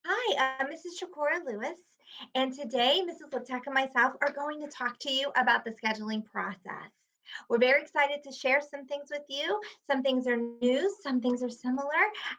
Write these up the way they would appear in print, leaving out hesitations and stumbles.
Hi, Mrs. Shakora Lewis, and today Mrs. Liptek and myself are going to talk to you about the scheduling process. We're very excited to share some things with you. Some things are new, some things are similar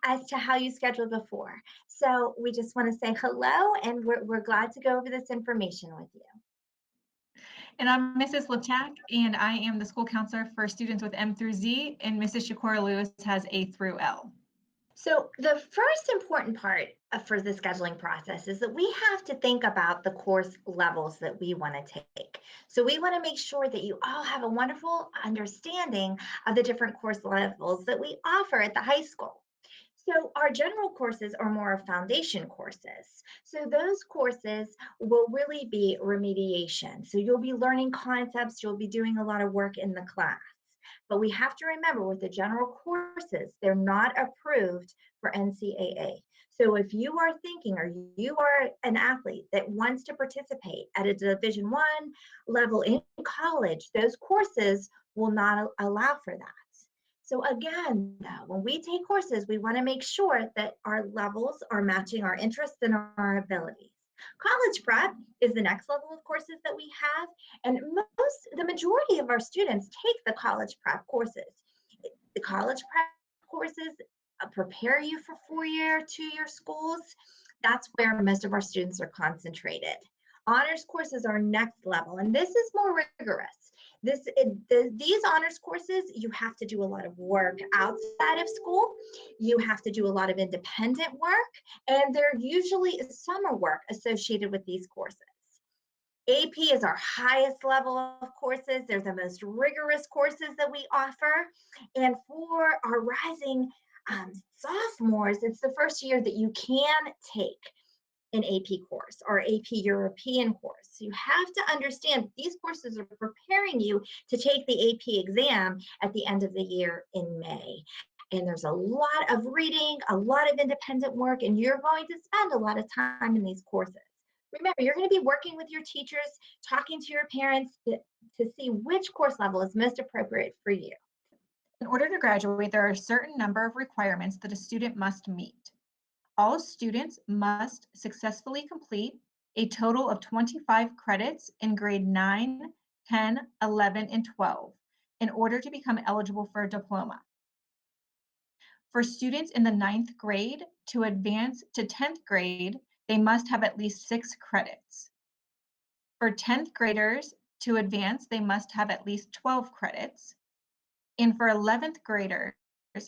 as to how you scheduled before. So we just want to say hello, and we're glad to go over this information with you. And I'm Mrs. Liptak, and I am the school counselor for students with M through Z, and Mrs. Shakora Lewis has A through L. So, the first important part for the scheduling process is that we have to think about the course levels that we want to take. So, we want to make sure that you all have a wonderful understanding of the different course levels that we offer at the high school. So, our general courses are more foundation courses. So, those courses will really be remediation. So, you'll be learning concepts, you'll be doing a lot of work in the class. But we have to remember with the general courses, they're not approved for NCAA. So if you are thinking or you are an athlete that wants to participate at a Division One level in college, those courses will not allow for that. So again, though, when we take courses, we want to make sure that our levels are matching our interests and our abilities. College prep is the next level of courses that we have, and the majority of our students take the college prep courses. The college prep courses prepare you for 4-year, 2-year schools. That's where most of our students are concentrated. Honors courses are next level, and this is more rigorous. These honors courses, you have to do a lot of work outside of school. You have to do a lot of independent work, and there usually is summer work associated with these courses. AP is our highest level of courses. They're the most rigorous courses that we offer. And for our rising sophomores, it's the first year that you can take an AP course or AP European course. You have to understand these courses are preparing you to take the AP exam at the end of the year in May. And there's a lot of reading, a lot of independent work, and you're going to spend a lot of time in these courses. Remember, you're going to be working with your teachers, talking to your parents to see which course level is most appropriate for you. In order to graduate, there are a certain number of requirements that a student must meet. All students must successfully complete a total of 25 credits in grade 9, 10, 11, and 12 in order to become eligible for a diploma. For students in the 9th grade to advance to 10th grade, they must have at least 6 credits. For 10th graders to advance, they must have at least 12 credits. And for 11th graders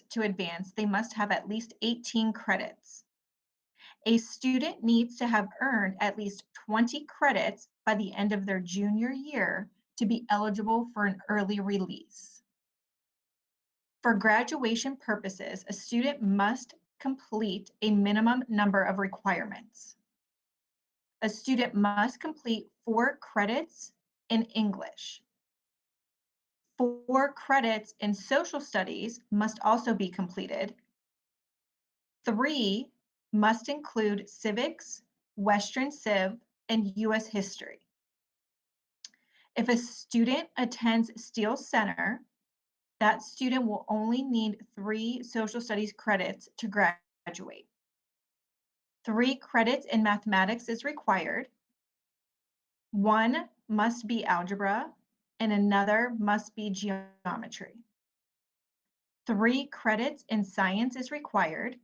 to advance, they must have at least 18 credits. A student needs to have earned at least 20 credits by the end of their junior year to be eligible for an early release. For graduation purposes, a student must complete a minimum number of requirements. A student must complete 4 credits in English. 4 credits in social studies must also be completed. 3 must include civics, Western Civ, and US history. If a student attends Steele Center, that student will only need 3 social studies credits to graduate. 3 credits in mathematics is required. 1 must be algebra, and another must be geometry. 3 credits in science is required.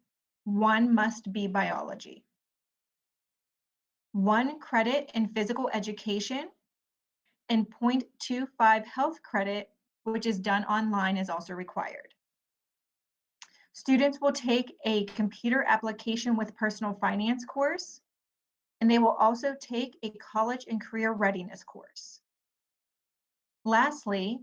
1 must be biology. 1 credit in physical education and 0.25 health credit, which is done online, is also required. Students will take a computer application with personal finance course, and they will also take a college and career readiness course. Lastly,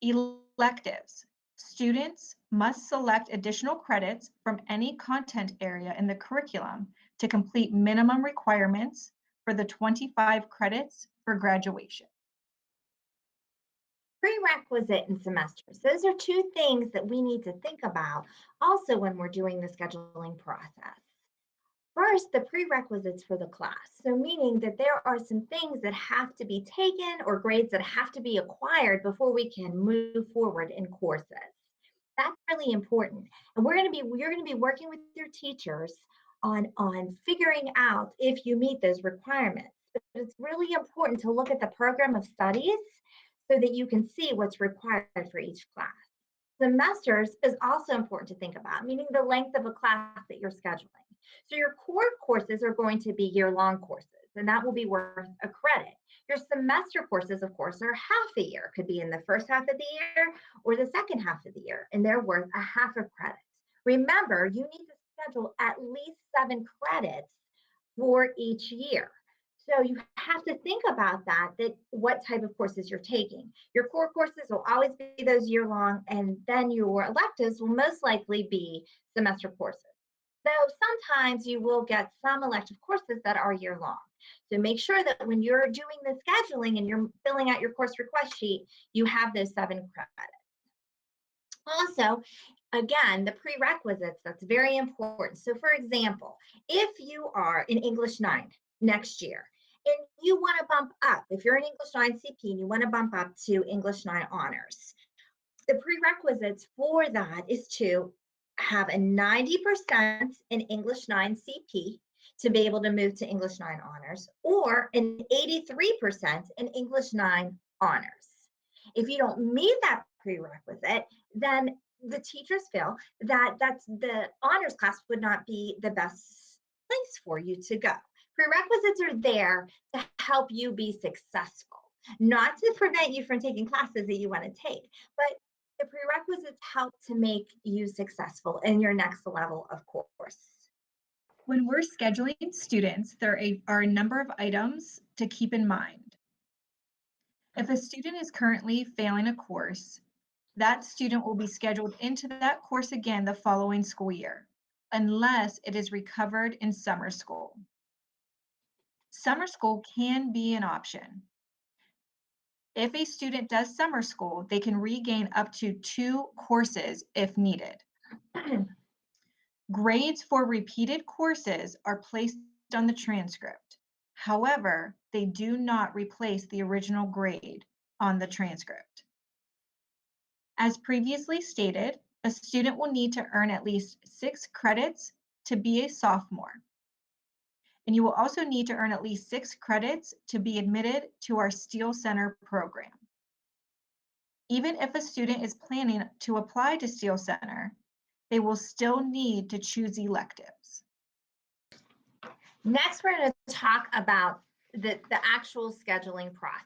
electives. Students must select additional credits from any content area in the curriculum to complete minimum requirements for the 25 credits for graduation. Prerequisite and semesters. Those are two things that we need to think about also when we're doing the scheduling process. First, the prerequisites for the class. So meaning that there are some things that have to be taken or grades that have to be acquired before we can move forward in courses. That's really important. And you're going to be working with your teachers on figuring out if you meet those requirements. But it's really important to look at the program of studies so that you can see what's required for each class. Semesters is also important to think about, meaning the length of a class that you're scheduling. So your core courses are going to be year-long courses, and that will be worth a credit. Your semester courses, of course, are half a year, could be in the first half of the year or the second half of the year, and they're worth a half of credits. Remember, you need to schedule at least 7 credits for each year. So you have to think about that what type of courses you're taking. Your core courses will always be those year long, and then your electives will most likely be semester courses. Though sometimes you will get some elective courses that are year long. So make sure that when you're doing the scheduling and you're filling out your course request sheet, you have those 7 credits. Also, again, the prerequisites, that's very important. So for example, if you are in English 9 next year, and you want to bump up, if you're an English 9 CP and you want to bump up to English 9 honors, the prerequisites for that is to have a 90% in English 9 CP to be able to move to English 9 honors, or an 83% in English 9 honors. If you don't meet that prerequisite, then the teachers feel that the honors class would not be the best place for you to go. Prerequisites are there to help you be successful, not to prevent you from taking classes that you want to take, but the prerequisites help to make you successful in your next level of course. When we're scheduling students, there are a number of items to keep in mind. If a student is currently failing a course, that student will be scheduled into that course again the following school year, unless it is recovered in summer school. Summer school can be an option. If a student does summer school, they can regain up to 2 courses if needed. Grades for repeated courses are placed on the transcript. However, they do not replace the original grade on the transcript. As previously stated, a student will need to earn at least 6 credits to be a sophomore. And you will also need to earn at least 6 credits to be admitted to our Steel Center program. Even if a student is planning to apply to Steel Center, they will still need to choose electives. Next, we're going to talk about the actual scheduling process,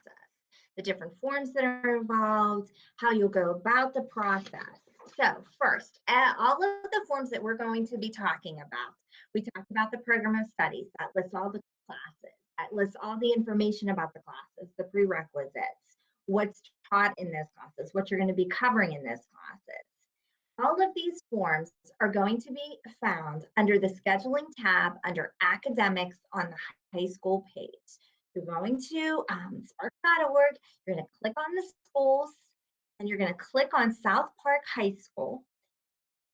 the different forms that are involved, how you'll go about the process. So first, all of the forms that we're going to be talking about, we talked about the program of studies that lists all the classes, that lists all the information about the classes, the prerequisites, what's taught in those classes, what you're going to be covering in those classes. All of these forms are going to be found under the scheduling tab under academics on the high school page. You're going to spark.org, you're going to click on the schools, and you're going to click on South Park High School.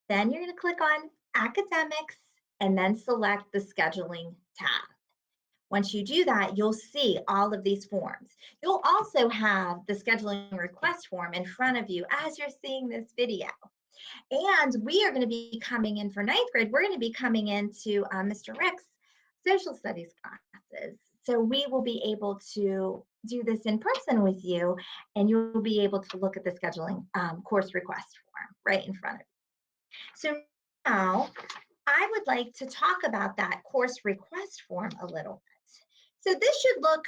Then you're going to click on academics and then select the scheduling tab. Once you do that, you'll see all of these forms. You'll also have the scheduling request form in front of you as you're seeing this video. And we are going to be coming in for 9th grade. We're going to be coming into Mr. Rick's social studies classes. So we will be able to do this in person with you, and you'll be able to look at the scheduling course request form right in front of you. So now I would like to talk about that course request form a little bit. So this should look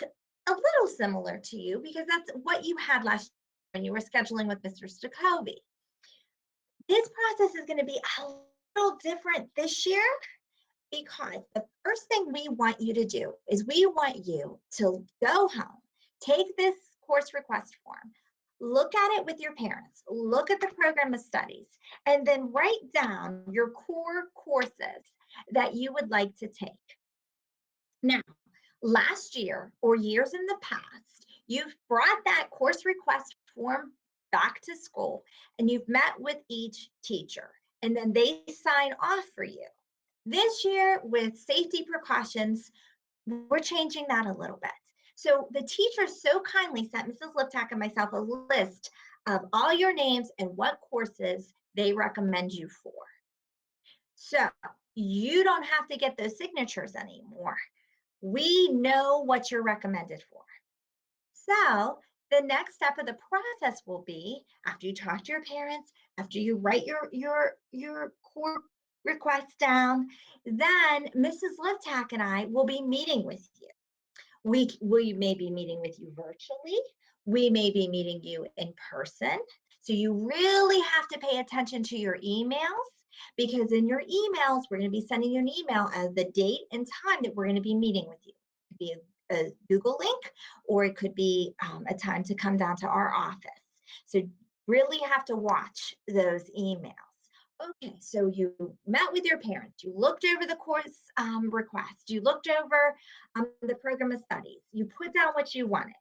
a little similar to you because that's what you had last year when you were scheduling with Mr. Stacovey. This process is going to be a little different this year because the first thing we want you to do is we want you to go home, take this course request form, look at it with your parents, look at the program of studies, and then write down your core courses that you would like to take. Now, last year or years in the past, you've brought that course request form back to school and you've met with each teacher and then they sign off for you. This year, with safety precautions, we're changing that a little bit. So the teacher so kindly sent Mrs. Liptak and myself a list of all your names and what courses they recommend you for. So you don't have to get those signatures anymore. We know what you're recommended for. So the next step of the process will be after you talk to your parents, after you write your core requests down, then Mrs. Livtak and I will be meeting with you. We may be meeting with you virtually. We may be meeting you in person. So you really have to pay attention to your emails because in your emails, we're going to be sending you an email as the date and time that we're going to be meeting with you. It could be a Google link, or it could be a time to come down to our office. So really have to watch those emails. Okay, so you met with your parents, you looked over the course request, you looked over the program of studies, you put down what you wanted.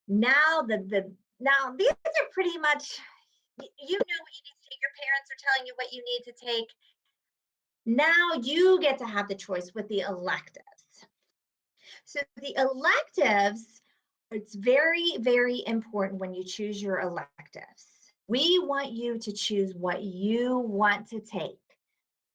Now now these are pretty much you know what you need to take. Your parents are telling you what you need to take. Now you get to have the choice with the electives. So the electives, it's very, very important when you choose your electives. We want you to choose what you want to take,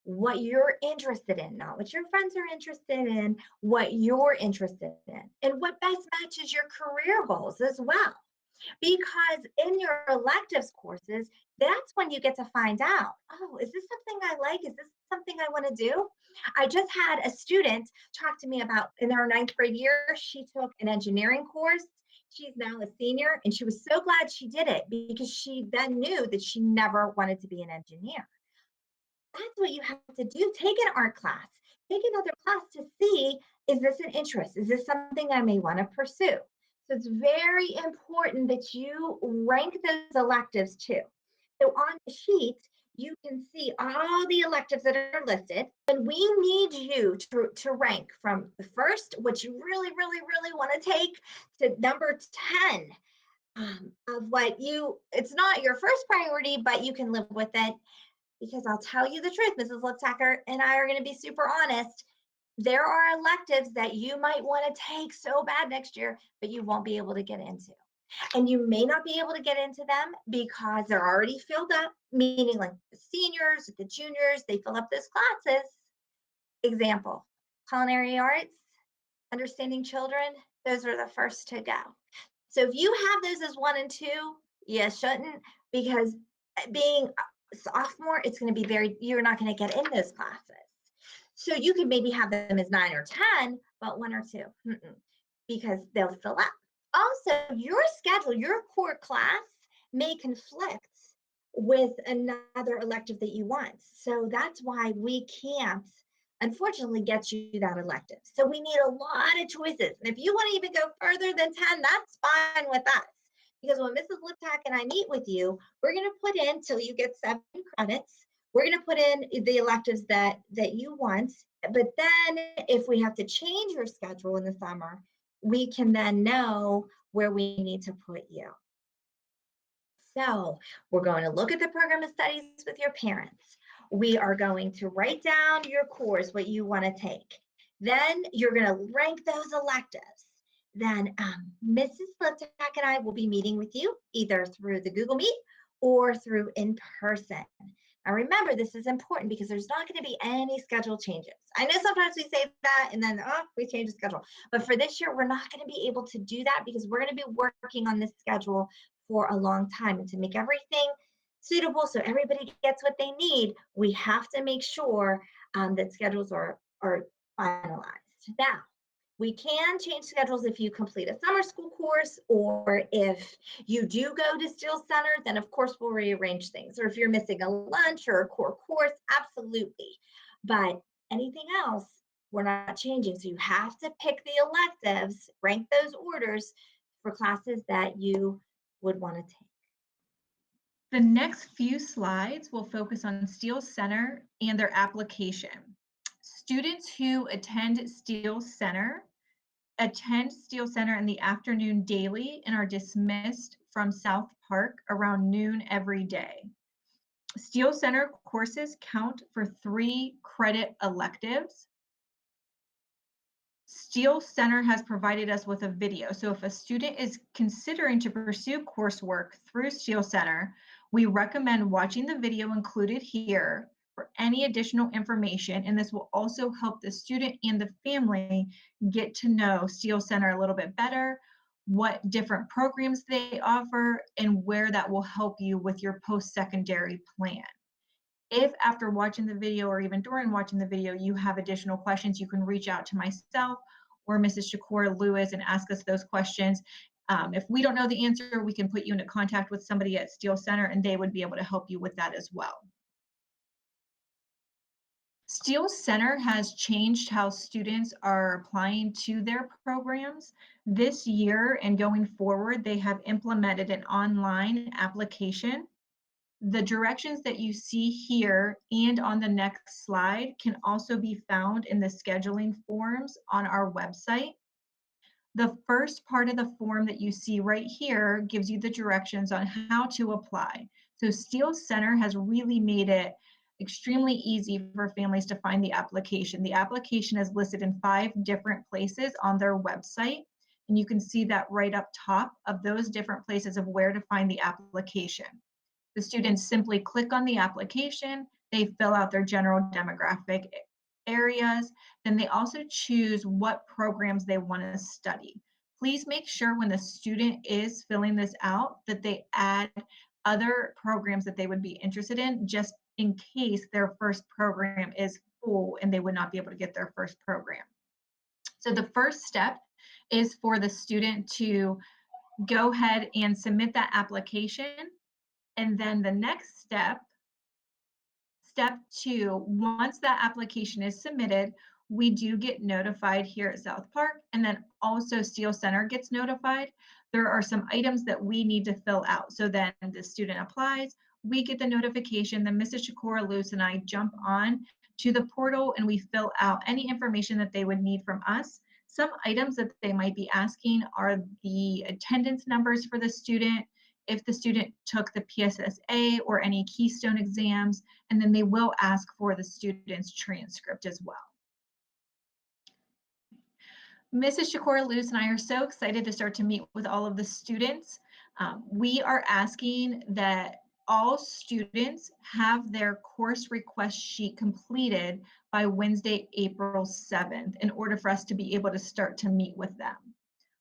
what you're interested in, not what your friends are interested in, what you're interested in, and what best matches your career goals as well. Because in your electives courses, that's when you get to find out, oh, is this something I like? Is this something I want to do? I just had a student talk to me about in her ninth grade year, she took an engineering course. She's now a senior, and she was so glad she did it because she then knew that she never wanted to be an engineer. That's what you have to do. Take an art class, take another class to see, is this an interest? Is this something I may want to pursue? So it's very important that you rank those electives too. So on the sheet, you can see all the electives that are listed, and we need you to rank from the first, what you really, really, really want to take, to number 10 of what it's not your first priority, but you can live with it because I'll tell you the truth, Mrs. Liptacker and I are going to be super honest. There are electives that you might want to take so bad next year, but you won't be able to get into. And you may not be able to get into them because they're already filled up, meaning like the seniors, the juniors, they fill up those classes. Example, culinary arts, understanding children, those are the first to go. So if you have those as 1 and 2, you shouldn't, because being a sophomore, it's going to be you're not going to get in those classes. So you could maybe have them as 9 or 10, but 1 or 2, because they'll fill up. Also, your schedule, your core class may conflict with another elective that you want. So that's why we can't, unfortunately, get you that elective. So we need a lot of choices. And if you want to even go further than 10, that's fine with us. Because when Mrs. Liptak and I meet with you, we're going to put in till you get 7 credits. We're going to put in the electives that you want. But then if we have to change your schedule in the summer, we can then know where we need to put you. So we're going to look at the program of studies with your parents. We are going to write down your course, what you want to take. Then you're going to rank those electives. Then Mrs. Liptak and I will be meeting with you either through the Google Meet or through in person. Now remember, this is important because there's not going to be any schedule changes. I know sometimes we say that and then we change the schedule. But for this year, we're not going to be able to do that because we're going to be working on this schedule for a long time. And to make everything suitable so everybody gets what they need, we have to make sure that schedules are finalized. Now, we can change schedules if you complete a summer school course, or if you do go to Steel Center, then of course we'll rearrange things. Or if you're missing a lunch or a core course, absolutely. But anything else, we're not changing. So you have to pick the electives, rank those orders for classes that you would want to take. The next few slides will focus on Steel Center and their application. Students who attend Steel Center in the afternoon daily and are dismissed from South Park around noon every day. Steel Center courses count for 3 credit electives. Steel Center has provided us with a video. So if a student is considering to pursue coursework through Steel Center, we recommend watching the video included here for any additional information, and this will also help the student and the family get to know Steel Center a little bit better, what different programs they offer, and where that will help you with your post-secondary plan. If after watching the video or even during watching the video, you have additional questions, you can reach out to myself or Mrs. Shakura Lewis and ask us those questions. If we don't know the answer, we can put you into contact with somebody at Steel Center and they would be able to help you with that as well. Steel Center has changed how students are applying to their programs. This year and going forward, they have implemented an online application. The directions that you see here and on the next slide can also be found in the scheduling forms on our website. The first part of the form that you see right here gives you the directions on how to apply. So Steel Center has really made it extremely easy for families to find the application. The application is listed in 5 different places on their website, and you can see that right up top of those different places of where to find the application. The students simply click on the application, they fill out their general demographic areas, then they also choose what programs they want to study. Please make sure when the student is filling this out that they add other programs that they would be interested in, just in case their first program is full and they would not be able to get their first program. So the first step is for the student to go ahead and submit that application. And then the next step, step 2, once that application is submitted, we do get notified here at South Park, and then also Steel Center gets notified. There are some items that we need to fill out. So then the student applies, we get the notification, then Mrs. Shakura Luce and I jump on to the portal and we fill out any information that they would need from us. Some items that they might be asking are the attendance numbers for the student, if the student took the PSSA or any Keystone exams, and then they will ask for the student's transcript as well. Mrs. Shakura Luce and I are so excited to start to meet with all of the students. We are asking that all students have their course request sheet completed by Wednesday, April 7th, in order for us to be able to start to meet with them.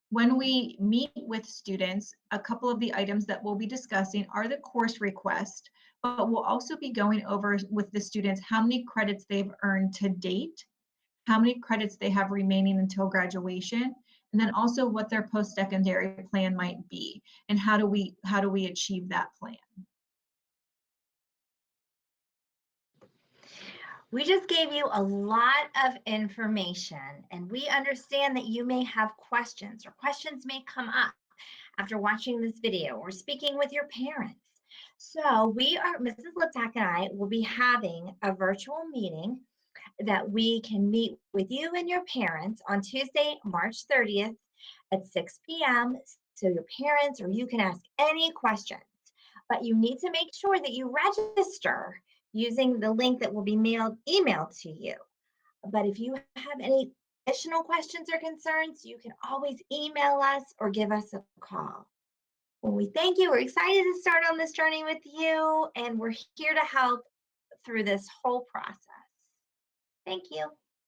When we meet with students, a couple of the items that we'll be discussing are the course request, but we'll also be going over with the students how many credits they've earned to date, how many credits they have remaining until graduation, and then also what their post-secondary plan might be and how do we achieve that plan. We just gave you a lot of information, and we understand that you may have questions, or questions may come up after watching this video or speaking with your parents. So Mrs. Liptak and I will be having a virtual meeting that we can meet with you and your parents on Tuesday, March 30th at 6 p.m. So your parents or you can ask any questions, but you need to make sure that you register using the link that will be emailed to you. But if you have any additional questions or concerns, you can always email us or give us a call. Well, we thank you. We're excited to start on this journey with you, and we're here to help through this whole process. Thank you.